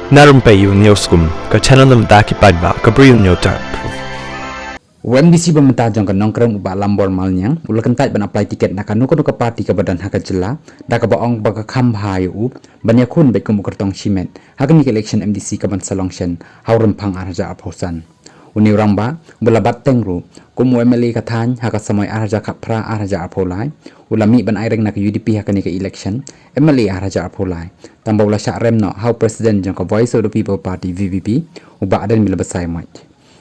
Na Rympei U ke channel nabynta ki paidbah ke Bri U Hynñiewtrep. MDC pemerintah jong ke Nongkrem Bah Lambor malnyang ulakan tait ban apply tiket nak kanu ke parti ke badan hak jela da ke baong ba ke Khublei U iakhun baik ke kyrteng simet hakane ke ilekshon MDC ke ban salongshen haurempang arja aphosan uni ramba belabat tengru kumu MLA kathan hak samai arja khapra arja apholai ulami ban aireng nak UDP hakane ke ilekshon MLA arja apholai tambah ula syak remno how president jong ke Voice of the People Party VVP uba adan mila besai mach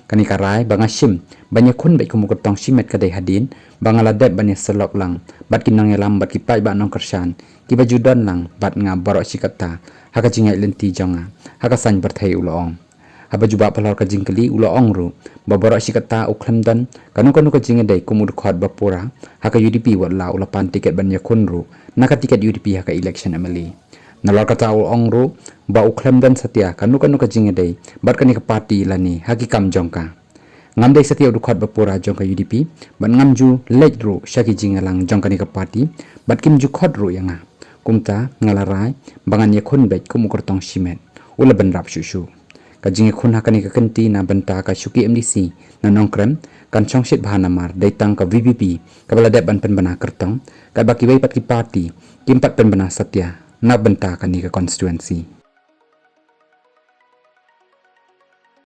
kani karai bangashim iakhun baik ke kyrteng simet kadai hadin bangaladep banyak selok lang bat kinang yalam bat ki paidbah Nongkrem ki bajudan lang bat nga baroh sikata haka jingai lenti jonga haka san berthai ulong haba juba palor ka jingkeli ulong ru ba baroh sikata uklemdan kanu ka jingedai kumud khot bapura haka UDP wala ulapan tiket iakhun ru naka tiket UDP haka election MLA nalor kata ulong ru ba uklemdan setia kanu ka jingedai bat kani ke parti lani hakikam jongka ngamdai setia dukhot bapura jongka UDP ban ngamju lej ru syaki jingalang jongka ni ke parti bat kim ju khot ru yanga kumta ngalarai bangan iakhun baik kumu kyrteng simet ula benrap syushu kajing iakhun hakani ke kenti nabynta ka syuki MDC na Nongkrem kan chongshit bahanamar daitang ka VVP kabaladep ban penbana kyrteng ka baki bai pat ki parti kimpat penbana setia nabynta kani ke konstituensi